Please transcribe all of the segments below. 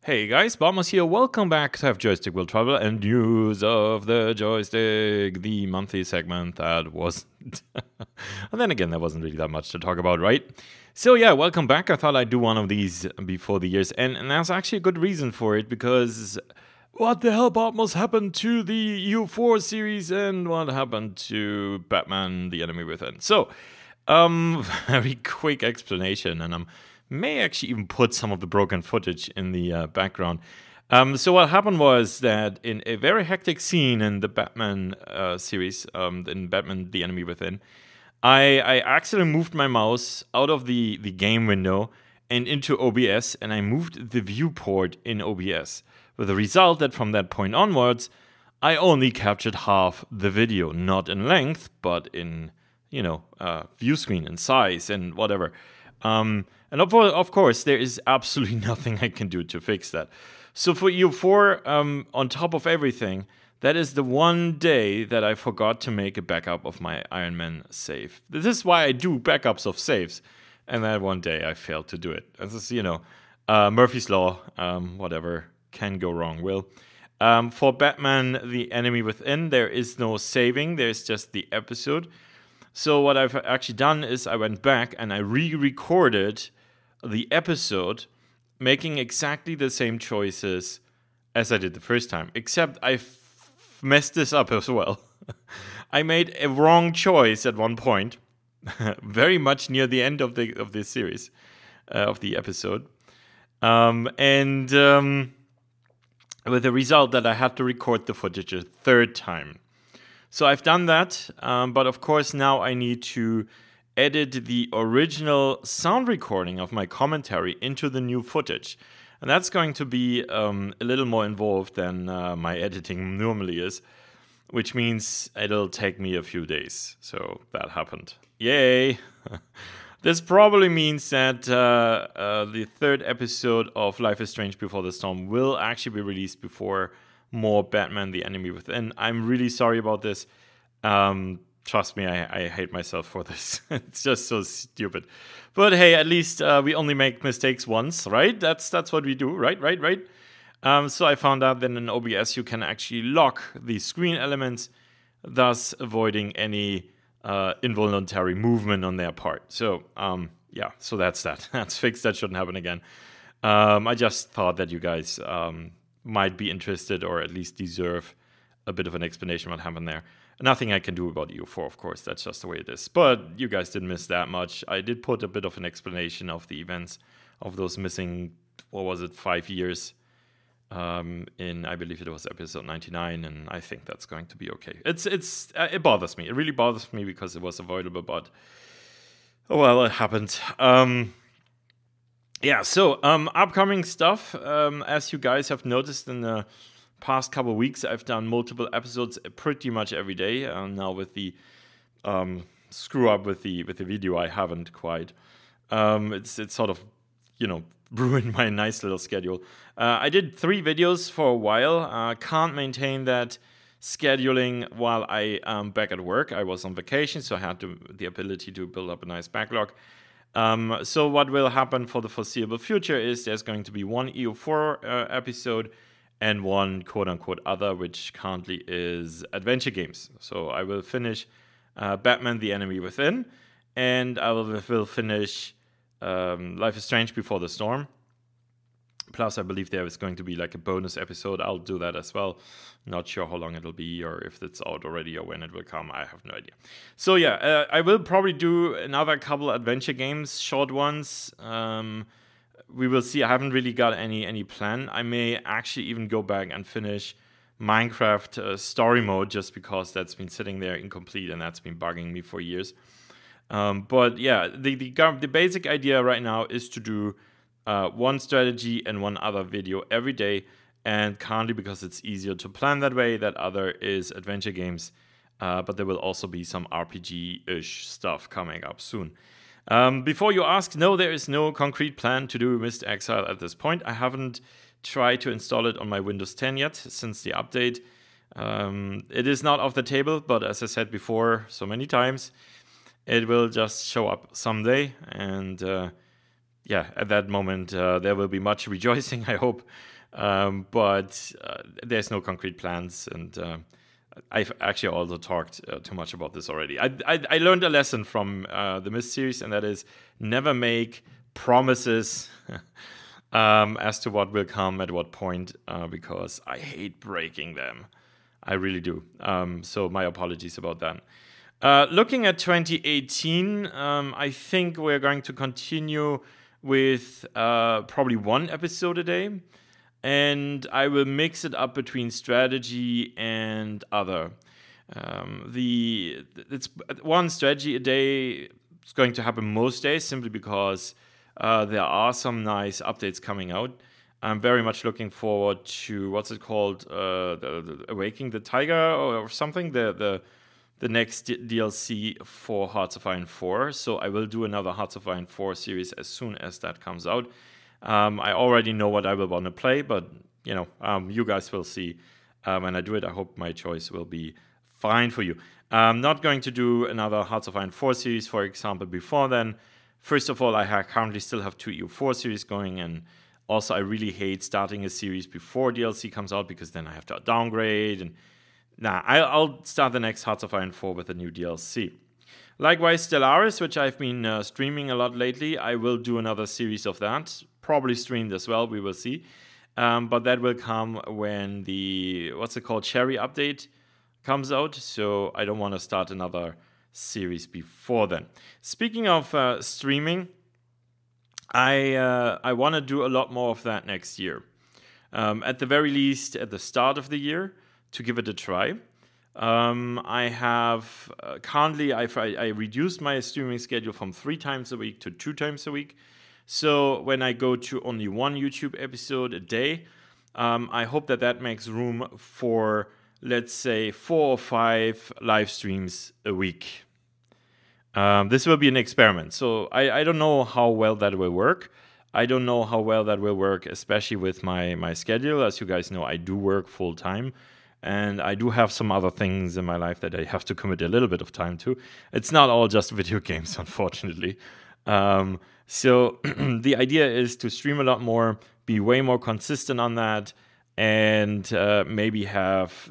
Hey guys, Bartmoss here. Welcome back to Have Joystick Will Travel and News of the Joystick, the monthly segment that wasn't. And then again, there wasn't really that much to talk about, right? So yeah, welcome back. I thought I'd do one of these before the year's end, and there's actually a good reason for it because what the hell, Bartmoss, happened to the EU4 series and what happened to Batman, the Enemy Within? So, very quick explanation, and may actually even put some of the broken footage in the background. So what happened was that in a very hectic scene in the Batman series, in Batman: The Enemy Within, I accidentally moved my mouse out of the game window and into OBS, and I moved the viewport in OBS, with the result that from that point onwards, I only captured half the video, not in length, but in view screen and size and whatever. And of course, there is absolutely nothing I can do to fix that. So for EU4, on top of everything, that is the one day that I forgot to make a backup of my Iron Man save. This is why I do backups of saves. And that one day I failed to do it. This is, Murphy's Law, whatever can go wrong will. For Batman: The Enemy Within, there is no saving. There's just the episode. So what I've actually done is I went back and I re-recorded the episode, making exactly the same choices as I did the first time, except I messed this up as well. I made a wrong choice at one point, very much near the end of this series, of the episode, and with the result that I had to record the footage a third time. So I've done that, but of course now I need to edit the original sound recording of my commentary into the new footage. And that's going to be a little more involved than my editing normally is, which means it'll take me a few days. So that happened. Yay! This probably means that the third episode of Life is Strange Before the Storm will actually be released before more Batman: The Enemy Within. I'm really sorry about this. Trust me, I hate myself for this. It's just so stupid. But hey, at least we only make mistakes once, right? That's what we do, right? So I found out that in OBS you can actually lock the screen elements, thus avoiding any involuntary movement on their part. So yeah, so that's that. That's fixed. That shouldn't happen again. I just thought that you guys might be interested or at least deserve a bit of an explanation what happened there. Nothing I can do about EU4, of course, that's just the way it is. But you guys didn't miss that much. I did put a bit of an explanation of the events of those missing, 5 years in, I believe it was episode 99, and I think that's going to be okay. It bothers me. It really bothers me because it was avoidable, but oh well, it happened. Yeah, so upcoming stuff. As you guys have noticed in the past couple of weeks, I've done multiple episodes pretty much every day. Now with the screw up with the video, I haven't quite. It's sort of ruined my nice little schedule. I did 3 videos for a while. Can't maintain that scheduling while I am back at work. I was on vacation, so I had the ability to build up a nice backlog. So what will happen for the foreseeable future is there's going to be one EU4 episode and one quote-unquote other, which currently is adventure games. So I will finish Batman: The Enemy Within, and I will finish Life is Strange Before the Storm. Plus, I believe there is going to be like a bonus episode. I'll do that as well. Not sure how long it'll be or if it's out already or when it will come. I have no idea. So yeah, I will probably do another couple adventure games, short ones. We will see. I haven't really got any plan. I may actually even go back and finish Minecraft story mode just because that's been sitting there incomplete and that's been bugging me for years. But yeah, the basic idea right now is to do one strategy and one other video every day, and currently, because it's easier to plan that way, that other is adventure games, but there will also be some RPG-ish stuff coming up soon. Before you ask, no, there is no concrete plan to do Mist Exile at this point. I haven't tried to install it on my Windows 10 yet since the update. It is not off the table, but as I said before so many times, it will just show up someday, and yeah, at that moment, there will be much rejoicing, I hope. But there's no concrete plans. And I've actually also talked too much about this already. I learned a lesson from the Myst series, and that is never make promises as to what will come at what point, because I hate breaking them. I really do. So my apologies about that. Looking at 2018, I think we're going to continue with probably one episode a day. And I will mix it up between strategy and other. It's one strategy a day. It's going to happen most days simply because there are some nice updates coming out. I'm very much looking forward to what's it called, the Awakening the Tiger or something. The next DLC for Hearts of Iron 4. So I will do another Hearts of Iron 4 series as soon as that comes out. I already know what I will want to play, but you guys will see when I do it. I hope my choice will be fine for you. I'm not going to do another Hearts of Iron 4 series, for example, before then. First of all, I currently still have 2 EU4 series going, and also I really hate starting a series before DLC comes out because then I have to downgrade. And I'll start the next Hearts of Iron 4 with a new DLC. Likewise, Stellaris, which I've been streaming a lot lately, I will do another series of that. Probably streamed as well, we will see. But that will come when the, Cherry update comes out. So I don't want to start another series before then. Speaking of streaming, I want to do a lot more of that next year. At the very least, at the start of the year, to give it a try. I have currently I reduced my streaming schedule from 3 times a week to 2 times a week. So when I go to only 1 YouTube episode a day, I hope that makes room for, let's say, 4 or 5 live streams a week. This will be an experiment. So I don't know how well that will work. I don't know how well that will work, especially with my schedule. As you guys know, I do work full time. And I do have some other things in my life that I have to commit a little bit of time to. It's not all just video games, unfortunately. So the idea is to stream a lot more, be way more consistent on that, and maybe have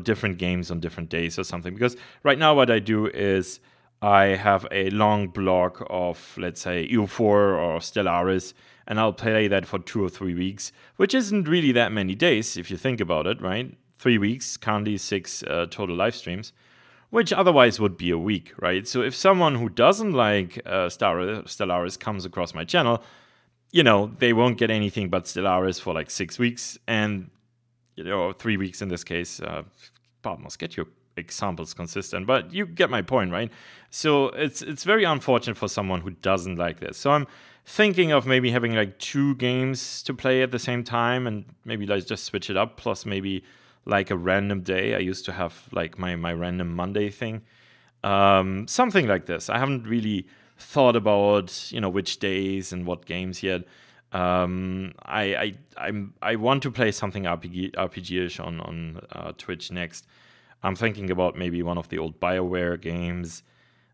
different games on different days or something. Because right now what I do is I have a long block of, let's say, EU4 or Stellaris, and I'll play that for 2 or 3 weeks, which isn't really that many days if you think about it, right? 3 weeks, currently 6 total live streams, which otherwise would be a week, right? So if someone who doesn't like Stellaris comes across my channel, they won't get anything but Stellaris for like 6 weeks, and 3 weeks in this case. Bartmoss, get your examples consistent, but you get my point, right? So it's very unfortunate for someone who doesn't like this. So I'm thinking of maybe having like 2 games to play at the same time, and maybe like just switch it up, plus maybe like a random day. I used to have like my random Monday thing. Something like this. I haven't really thought about, which days and what games yet. I want to play something RPG-ish on Twitch next. I'm thinking about maybe one of the old BioWare games.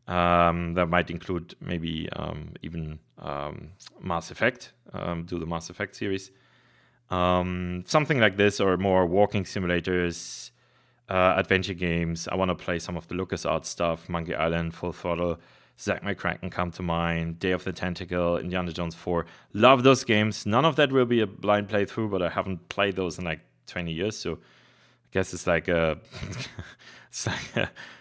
That might include maybe even Mass Effect, do the Mass Effect series. Something like this, or more walking simulators, adventure games. I want to play some of the LucasArts stuff, Monkey Island, Full Throttle, Zack McCracken come to mind, Day of the Tentacle, Indiana Jones 4. Love those games. None of that will be a blind playthrough, but I haven't played those in like 20 years, so I guess it's like a,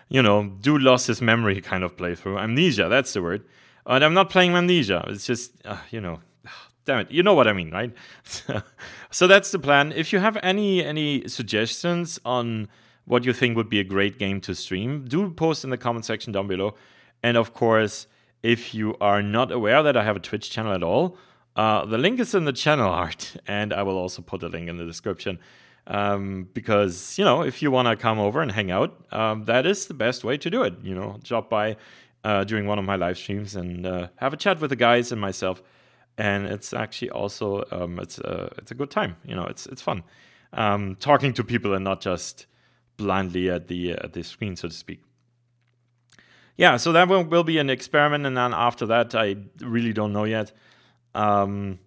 dude lost his memory kind of playthrough. Amnesia, that's the word. And I'm not playing Amnesia. It's just, damn it, you know what I mean, right? So that's the plan. If you have any suggestions on what you think would be a great game to stream, do post in the comment section down below. And of course, if you are not aware that I have a Twitch channel at all, the link is in the channel art, and I will also put a link in the description. Because, if you want to come over and hang out, that is the best way to do it. Drop by during one of my live streams and have a chat with the guys and myself. And it's actually also it's a good time. It's fun talking to people and not just blindly at the screen, so to speak. Yeah, so that will be an experiment, and then after that, I really don't know yet. I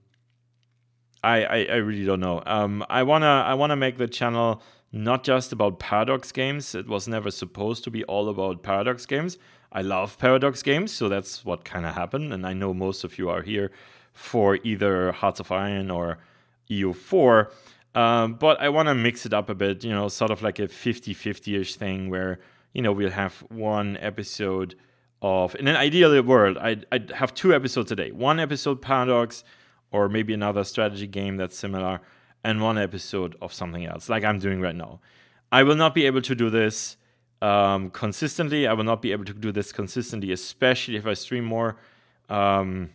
really don't know. I wanna make the channel not just about Paradox games. It was never supposed to be all about Paradox games. I love Paradox games, so that's what kind of happened. And I know most of you are here for either Hearts of Iron or EU4. But I want to mix it up a bit, sort of like a 50-50-ish thing where, we'll have one episode of, in an ideal world, I'd have 2 episodes a day. One episode Paradox, or maybe another strategy game that's similar, and one episode of something else, like I'm doing right now. I will not be able to do this consistently. I will not be able to do this consistently, especially if I stream more, because,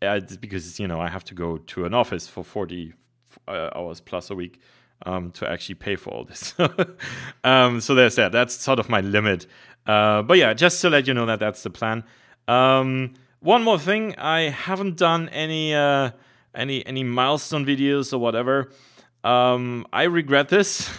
I have to go to an office for 40 hours plus a week to actually pay for all this. So there's that. That's sort of my limit. But yeah, just to let you know that that's the plan. One more thing, I haven't done any milestone videos or whatever. I regret this.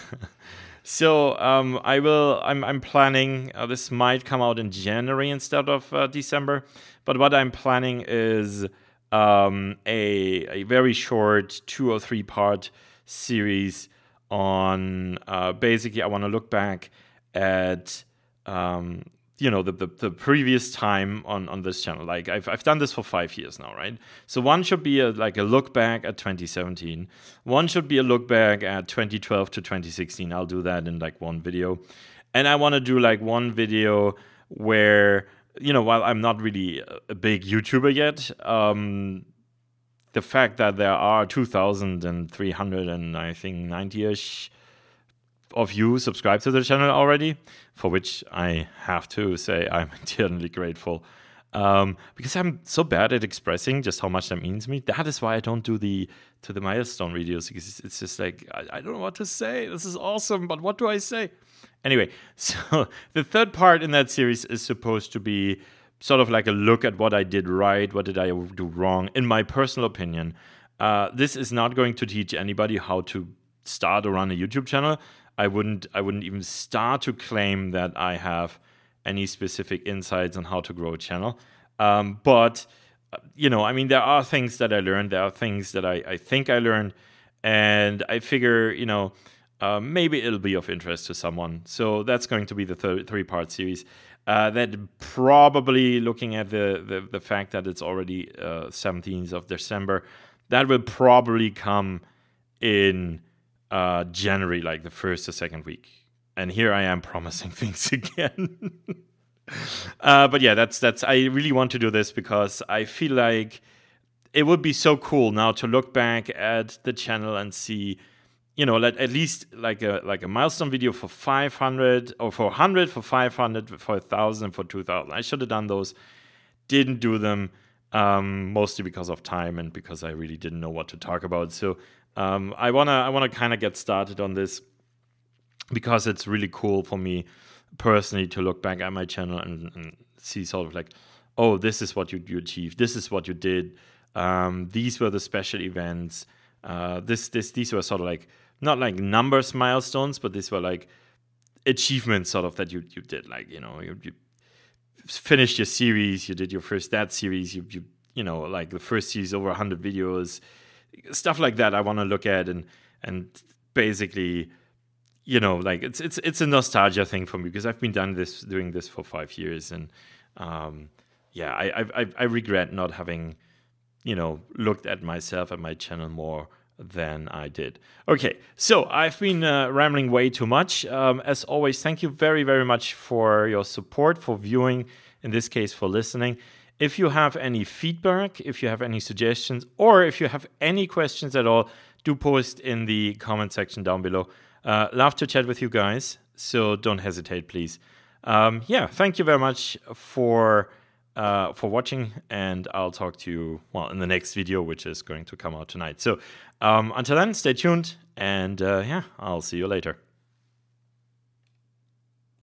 So I'm planning, this might come out in January instead of December, but what I'm planning is a very short 2 or 3 part series on basically I want to look back at the previous time on this channel. Like I've done this for 5 years now, right? So one should be a look back at 2017. One should be a look back at 2012 to 2016. I'll do that in one video. And I want to do one video where, while I'm not really a big YouTuber yet, the fact that there are 2,300 and I think 90-ish of you subscribe to the channel already, for which I have to say I'm eternally grateful. Because I'm so bad at expressing just how much that means to me. That is why I don't do the milestone videos, because it's just like, I don't know what to say. This is awesome, but what do I say? Anyway, so the third part in that series is supposed to be sort of like a look at what I did right, what did I do wrong, in my personal opinion. This is not going to teach anybody how to start or run a YouTube channel. I wouldn't even start to claim that I have any specific insights on how to grow a channel. But, there are things that I learned. There are things that I think I learned. And I figure, maybe it'll be of interest to someone. So that's going to be the 3-part series. That probably, looking at the fact that it's already 17th of December, that will probably come in January, like the 1st or 2nd week. And here I am promising things again. But yeah, that's I really want to do this because I feel like it would be so cool now to look back at the channel and see, at least like a milestone video for 500 or for 100, for 500, for 1,000, for 2,000. I should have done those. Didn't do them, mostly because of time and because I really didn't know what to talk about. So I wanna kind of get started on this because it's really cool for me personally to look back at my channel and see sort of like, oh, this is what you achieved. This is what you did. These were the special events. These were sort of like, not like numbers milestones, but these were like achievements sort of that you did. Like, you finished your series, you did your first that series, you like the first series over 100 videos, stuff like that I want to look at and basically, like it's a nostalgia thing for me because I've been doing this for 5 years and I regret not having, looked at myself and my channel more than I did. Okay, so I've been rambling way too much. As always, thank you very, very much for your support, for viewing, in this case, for listening. If you have any feedback, if you have any suggestions, or if you have any questions at all, do post in the comment section down below. Love to chat with you guys, so don't hesitate, please. Thank you very much for watching, and I'll talk to you, in the next video, which is going to come out tonight. So until then, stay tuned, and I'll see you later.